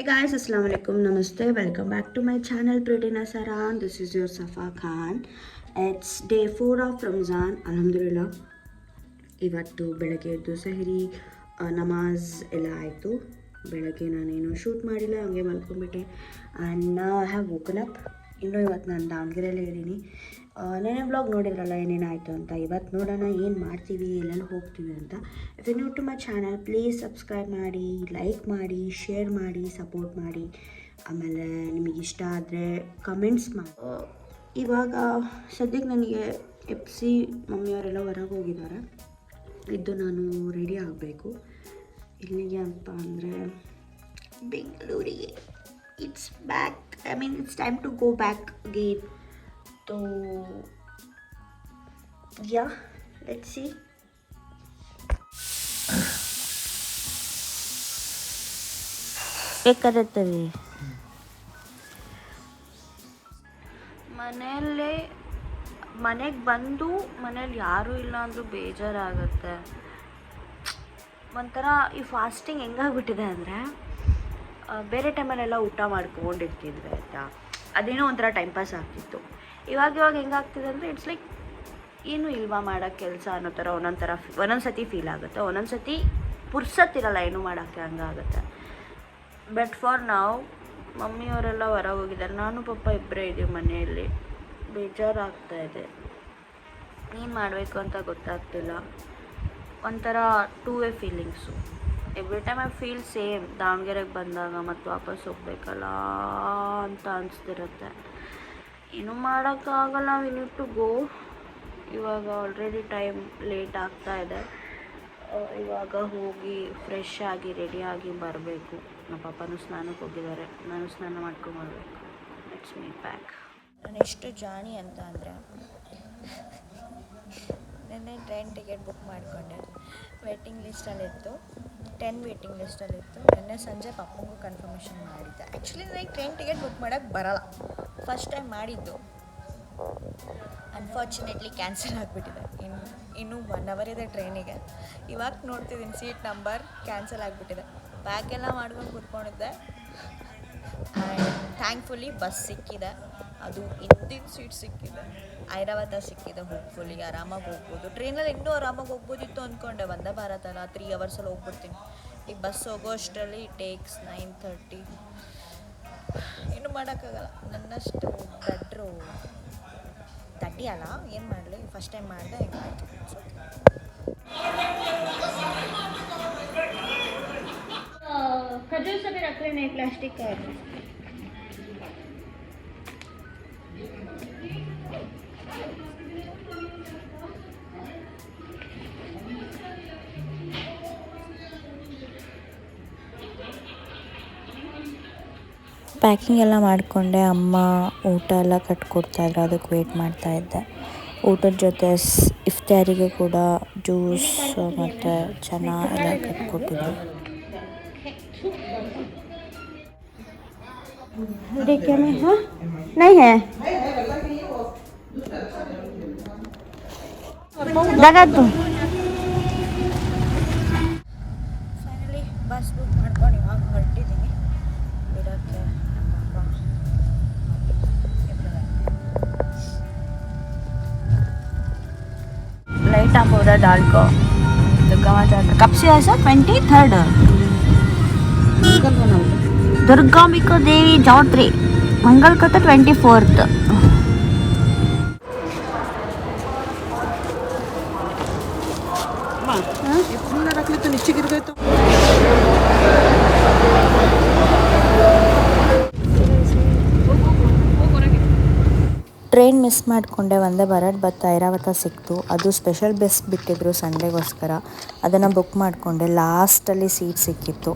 Hey guys, Assalamu alaikum, Namaste, welcome back to my channel Prettiness Around. This is your Safa Khan. It's day 4 of Ramzan, Alhamdulillah. ಇವತ್ತು ಬೆಳಗ್ಗೆ ಎದ್ದು ಸಹರಿ ನಮಾಜ್ ಎಲ್ಲ ಆಯಿತು. ಬೆಳಗ್ಗೆ ನಾನೇನು ಶೂಟ್ ಮಾಡಿಲ್ಲ, ಹಂಗೆ ಮಲ್ಕೊಂಡ್ಬಿಟ್ಟೆ. And now I have woken up. ಇನ್ನೂ ಇವತ್ತು ನಾನು ದಾವಣಗೆರೆಯಲ್ಲೇ ಇದ್ದೀನಿ. ನೆನೆ ಬ್ಲಾಗ್ ನೋಡಿದ್ರಲ್ಲ ಏನೇನಾಯಿತು ಅಂತ. ಇವತ್ತು ನೋಡೋಣ ಏನು ಮಾಡ್ತೀವಿ, ಎಲ್ಲೆಲ್ಲಿ ಹೋಗ್ತೀವಿ ಅಂತ. If you new to my channel please subscribe ಮಾಡಿ, ಲೈಕ್ ಮಾಡಿ, ಶೇರ್ ಮಾಡಿ, ಸಪೋರ್ಟ್ ಮಾಡಿ. ಆಮೇಲೆ ನಿಮಗೆ ಇಷ್ಟ ಆದರೆ ಕಮೆಂಟ್ಸ್ ಮಾಡಿ. ಇವಾಗ ಸದ್ಯಕ್ಕೆ ನನಗೆ ಎಪ್ಸಿ ಮಮ್ಮಿಯವರೆಲ್ಲ ಹೊರಗೆ ಹೋಗಿದ್ದಾರೆ. ಇದ್ದು ನಾನು ರೆಡಿ ಆಗಬೇಕು. ಎಲ್ಲಿಗೆ ಅಂತ ಅಂದರೆ ಬೆಂಗಳೂರಿಗೆ. It's back, I mean it's time to go back again. So yeah, let's see. ಬೇಕಾಗುತ್ತವೆ ಮನೆಯಲ್ಲೇ. ಮನೆಗೆ ಬಂದು ಮನೇಲಿ ಯಾರೂ ಇಲ್ಲ ಅಂದರೂ ಬೇಜಾರಾಗುತ್ತೆ. ಒಂಥರ ಈ ಫಾಸ್ಟಿಂಗ್ ಹೆಂಗಾಗ್ಬಿಟ್ಟಿದೆ ಅಂದರೆ, ಬೇರೆ ಟೈಮಲ್ಲೆಲ್ಲ ಊಟ ಮಾಡ್ಕೊಂಡಿರ್ತಿದ್ವಿ ಆಯಿತಾ, ಅದೇನೋ ಒಂಥರ ಟೈಮ್ ಪಾಸ್ ಆಗ್ತಿತ್ತು. ಇವಾಗ ಹೆಂಗಾಗ್ತಿದೆ ಅಂದರೆ ಇಟ್ಸ್ ಲೈಕ್ ಏನೂ ಇಲ್ವಾ ಮಾಡೋಕ್ಕೆ ಕೆಲಸ ಅನ್ನೋ ಥರ ಒಂದೊಂದು ಸತಿ ಫೀಲ್ ಆಗುತ್ತೆ. ಒಂದೊಂದು ಸತಿ ಪುರ್ಸತ್ತಿರಲ್ಲ ಏನೂ ಮಾಡೋಕ್ಕೆ, ಹಂಗಾಗುತ್ತೆ. ಬಟ್ ಫಾರ್ ನಾವು ಮಮ್ಮಿಯವರೆಲ್ಲ ಹೊರ ಹೋಗಿದ್ದಾರೆ, ನಾನು ಪಪ್ಪ ಇಬ್ಬರೇ ಇದ್ದೀವಿ ಮನೆಯಲ್ಲಿ. ಬೇಜಾರಾಗ್ತಾಯಿದೆ, ಏನು ಮಾಡಬೇಕು ಅಂತ ಗೊತ್ತಾಗ್ತಿಲ್ಲ. ಒಂಥರ two way feelings. Every time I feel same. ದಾವಣಗೆರೆಗೆ ಬಂದಾಗ ಮತ್ತು ವಾಪಸ್ ಹೋಗ್ಬೇಕಲ್ಲ ಅಂತ ಅನಿಸ್ತಿರುತ್ತೆ. ಏನೂ ಮಾಡೋಕ್ಕಾಗಲ್ಲ, ವಿ ನೀಡ್ ಟು ಗೋ. ಇವಾಗ ಆಲ್ರೆಡಿ ಟೈಮ್ ಲೇಟ್ ಆಗ್ತಾಯಿದೆ. ಇವಾಗ ಹೋಗಿ ಫ್ರೆಶ್ ಆಗಿ ರೆಡಿಯಾಗಿ ಬರಬೇಕು. ನಮ್ಮ ಪಾಪನೂ ಸ್ನಾನಕ್ಕೆ ಹೋಗಿದ್ದಾರೆ, ನಾನು ಸ್ನಾನ ಮಾಡ್ಕೊಂಬರ್ಬೇಕು. Let's make back. ನಾನು ಎಷ್ಟು ಜಾಣಿ ಅಂತ ಅಂದರೆ, ನೆನ್ನೆ ಟ್ರೈನ್ ಟಿಕೆಟ್ ಬುಕ್ ಮಾಡಿಕೊಂಡೆ. ವೇಟಿಂಗ್ ಲಿಸ್ಟಲ್ಲಿತ್ತು, 10 ವೇಟಿಂಗ್ ಲಿಸ್ಟಲ್ಲಿತ್ತು. ನೆನ್ನೆ ಸಂಜೆ ಪಪ್ಪಂಗೂ ಕನ್ಫರ್ಮೇಷನ್ ಮಾಡಿದ್ದೆ. ಆ್ಯಕ್ಚುಲಿ ನನಗೆ ಟ್ರೈನ್ ಟಿಕೆಟ್ ಬುಕ್ ಮಾಡೋಕ್ಕೆ ಬರೋಲ್ಲ. ಫಸ್ಟ್ ಟೈಮ್ ಮಾಡಿದ್ದು, ಅನ್ಫಾರ್ಚುನೇಟ್ಲಿ ಕ್ಯಾನ್ಸಲ್ ಆಗಿಬಿಟ್ಟಿದೆ. ಇನ್ನೂ 1 ಅವರ್ ಇದೆ ಟ್ರೈನಿಗೆ. ಇವಾಗ ನೋಡ್ತಿದ್ದೀನಿ ಸೀಟ್ ನಂಬರ್ ಕ್ಯಾನ್ಸಲ್ ಆಗಿಬಿಟ್ಟಿದೆ. ಬ್ಯಾಗೆಲ್ಲ ಮಾಡ್ಕೊಂಡು ಕೂತ್ಕೊಂಡಿದ್ದೆ. ಆ್ಯಂಡ್ ಥ್ಯಾಂಕ್ಫುಲಿ ಬಸ್ ಸಿಕ್ಕಿದೆ. ಅದು ಹಿಂದಿನ ಸೀಟ್ ಸಿಕ್ಕಿದೆ. ಐರಾವತ ಸಿಕ್ಕಿದೆ. ಹೋಪ್ಫುಲಿ ಆರಾಮಾಗಿ ಹೋಗ್ಬೋದು. ಟ್ರೈನಲ್ಲಿ ಇನ್ನೂ ಆರಾಮಾಗಿ ಹೋಗ್ಬೋದಿತ್ತು ಅಂದ್ಕೊಂಡೆ. ವಂದೇ ಭಾರತ ಅಲ್ಲ, 3 ಅವರ್ಸಲ್ಲಿ ಹೋಗ್ಬಿಡ್ತೀನಿ. ಈಗ ಬಸ್ ಹೋಗೋ ಅಷ್ಟರಲ್ಲಿ ಟೇಕ್ಸ್ 9:30. ಏನು ಮಾಡೋಕ್ಕಾಗಲ್ಲ. ನನ್ನಷ್ಟು ದಡ್ರು ತಡ್ಡಿಯಲ್ಲ, ಏನು ಮಾಡಲಿ. ಫಸ್ಟ್ ಟೈಮ್ ಮಾಡಿದೆ, ಹೆಂಗಾಯ್ತು. खजूर से भी रख लेना प्लास्टिक का. ಪ್ಯಾಕಿಂಗ್ ಎಲ್ಲ ಮಾಡಿಕೊಂಡೆ. ಅಮ್ಮ ಊಟ ಎಲ್ಲ ಕಟ್ಕೊಡ್ತಾಯಿದ್ರು, ಅದಕ್ಕೆ ವೆಯ್ಟ್ ಮಾಡ್ತಾಯಿದ್ದೆ. ಊಟದ ಜೊತೆ ಇಫ್ತಾರಿಗೆ ಕೂಡ ಜ್ಯೂಸ್ ಮತ್ತು ಚನಾ ಎಲ್ಲ ಕಟ್ಕೊಟ್ಟಿದ್ರು. देखिए मैं, हाँ नहीं है जगह तो. ಫೈನಲಿ ಬಸ್ ಬುಕ್ ಮಾಡ್ಕೊಂಡು ಇವಾಗ ಹೊರಟಿದ್ದೀನಿ ಬಿಡೋಕ್ಕೆ. लाइट ऑफ हो रहा है डाल को. दुर्गा माता कब से है सर? 23rd दुर्गांबिका देवी जात्रे. मंगल का तो 24th. ಟ್ರೈನ್ ಮಿಸ್ ಮಾಡಿಕೊಂಡೆ. ವಂದೇ ಭಾರತ್ ಬಟ್ ಐರಾವತ ಸಿಕ್ತು. ಅದು ಸ್ಪೆಷಲ್ ಬಸ್ ಬಿಟ್ಟಿದ್ರು ಸಂಡೇಗೋಸ್ಕರ, ಅದನ್ನು ಬುಕ್ ಮಾಡಿಕೊಂಡೆ. ಲಾಸ್ಟಲ್ಲಿ ಸೀಟ್ ಸಿಕ್ಕಿತ್ತು.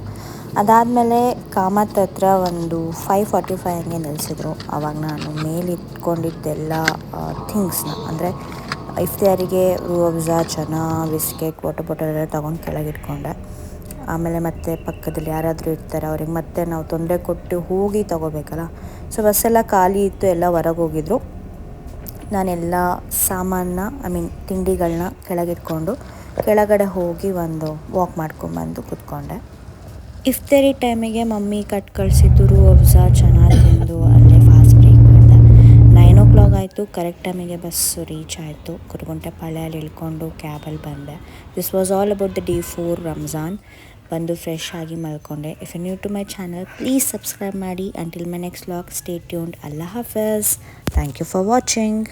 ಅದಾದಮೇಲೆ ಕಾಮತ್ ಹತ್ರ ಒಂದು 5:45 ಹಂಗೆ ನಿಲ್ಲಿಸಿದ್ರು. ಆವಾಗ ನಾನು ಮೇಲಿಟ್ಕೊಂಡಿದ್ದೆಲ್ಲ ಥಿಂಗ್ಸ್ನ, ಅಂದರೆ ಇಫ್ತಾರಿಗೆ ರೂಹ್ ಅಫ್ಜಾ, ಚನಾ, ಬಿಸ್ಕೆಟ್, ವಾಟರ್ ಬಾಟಲ್ ಎಲ್ಲ ತೊಗೊಂಡು ಕೆಳಗಿಟ್ಕೊಂಡೆ. ಆಮೇಲೆ ಮತ್ತೆ ಪಕ್ಕದಲ್ಲಿ ಯಾರಾದರೂ ಇರ್ತಾರೆ, ಅವ್ರಿಗೆ ಮತ್ತೆ ನಾವು ತೊಂದರೆ ಕೊಟ್ಟು ಹೋಗಿ ತೊಗೋಬೇಕಲ್ಲ. ಸೊ ಬಸ್ಸೆಲ್ಲ ಖಾಲಿ ಇತ್ತು, ಎಲ್ಲ ಹೊರಗೆ ಹೋಗಿದ್ರು. ನಾನೆಲ್ಲ ಸಾಮಾನ ತಿಂಡಿಗಳನ್ನ ಕೆಳಗಿಟ್ಕೊಂಡು ಕೆಳಗಡೆ ಹೋಗಿ ಒಂದು ವಾಕ್ ಮಾಡ್ಕೊಂಬಂದು ಕೂತ್ಕೊಂಡೆ. ಇಫ್ತಾರಿ ಟೈಮಿಗೆ ಮಮ್ಮಿ ಕಟ್ ಕಳಿಸಿದ್ದು ರೂಹ್ ಅಫ್ಜಾ ಚೆನ್ನಾಗಿ ತಿಂದು ಅಲ್ಲೇ ಫಾಸ್ಟ್ ಬ್ರೇಕ್ ಮಾಡಿದೆ. 9 ಆಯಿತು, ಕರೆಕ್ಟ್ ಟೈಮಿಗೆ ಬಸ್ಸು ರೀಚ್ ಆಯಿತು. ಕುರುಗುಂಟೆಪಾಳ್ಯಲ್ಲಿ ಇಳ್ಕೊಂಡು ಕ್ಯಾಬಲ್ಲಿ ಬಂದೆ. This was all about the day 4 Ramzan. ಬಂದು ಫ್ರೆಶ್ ಆಗಿ ಮಲ್ಕೊಂಡೆ. If you new to my channel please subscribe ಮಾಡಿ. Until my next vlog stay tuned. ಅಲ್ಲಾ ಹಾಫಿಜ್. Thank you for watching.